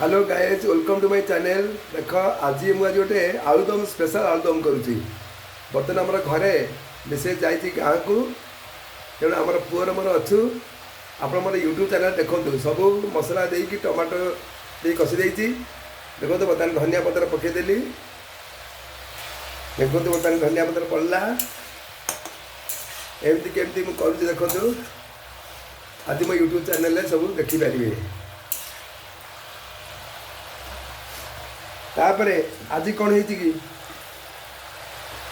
Hello guys welcome to my channel. देख आज मुझे गोटे आलुदम स्पेशल आलुदम करुँची। बर्तमान आम घरे मेसेज जाइए गाँव को तेणु आम पुअर मोर अच्छु आप यूट्यूब चैनल देखो सब मसला देकी टमाटो दे कषि देखो बर्तमान धनिया पत्र पकईदेली। देखो बर्तमान धनिया पत्र पड़ला एमती केमती मुझे देखो आज मो यूट्यूब चैनल सब देखिपारे। तापरे आज कौन है कि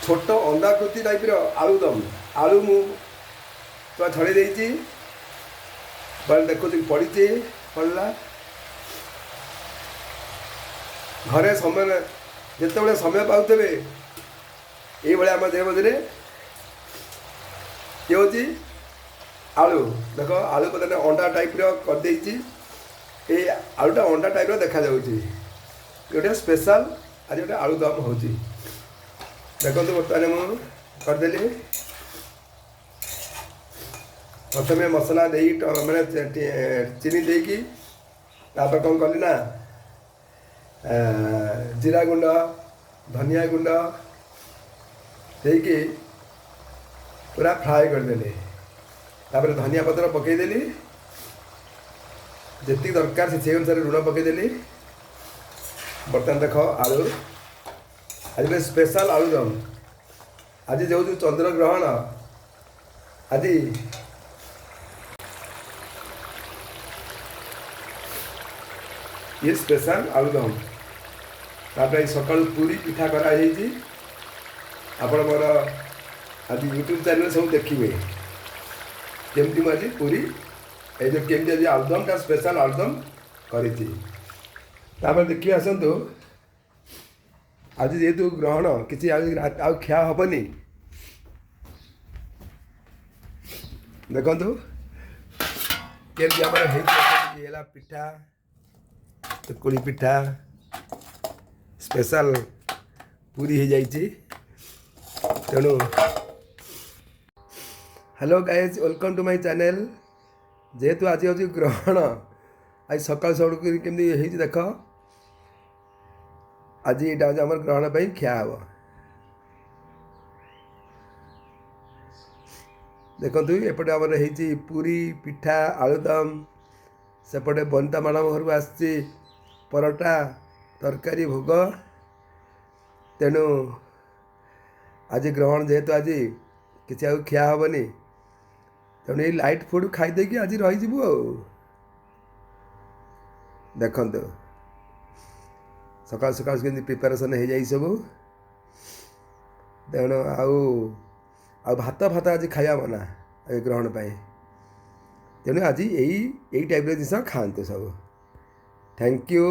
छोट अंडाकृति टाइप आलुदम आलू मु तो छड़े देती देखो पड़ी पड़ला घरे समय जिते समय पाते ये आम देह मझे ये हूँ आलू देख आलू पता अंडा टाइप कर आलूटा अंडा टाइप देखा जाऊँगी गोटे स्पेशल आज गोटे आलुदम हो देखो बर्तमान मु करदेली प्रथम मसला दे मैंने चीनी देकी कौन कली ना जीरा गुंड धनिया गुंड देकी पूरा फ्राए करदेली। तापर धनिया पत्र पकईदेली जी दरकार से अनुसार लुण पकईदेली। बर्तमान देख आलू आज गोटे स्पेशल आलुदम आज जो चंद्र ग्रहण आज ये स्पेशल आलुदम तापर सकाल पूरी पिठा कराई आपण मोर आज यूट्यूब चैनल सब देखिए केमती मुझे पूरी ये जो केमती आज आलुदम स्पेशल आलुदम करी। तापर देखिए आसतु आज जेहेतु ग्रहण किसी आ खिया हेनी देखु केमती आम पिठा चकुड़ी पिठा स्पेशल पूरी हो जाइए। तेणु hello guys welcome to my channel. जेहेतु आज हूँ ग्रहण आज सकाल सड़क केमती देख आज यहाँ आम ग्रहण पर खिया हे देखु एपटे आमर हो पूरी पिठा आलुदम सेपटे बनिता मैडम घर आसी परोटा तरकारी भोग। तेणु आज ग्रहण जेहेतु आज किसी आ खिया हेनी तेणु ये लाइट फुड खाईदे आज रही देखु सकाल सकाल के प्रिपेरेसन हो जाए सब। तेणु आ भात फात आज खाया मना ग्रहण पाई। तेणु आज यही टाइप जिन खाते सब। Thank you.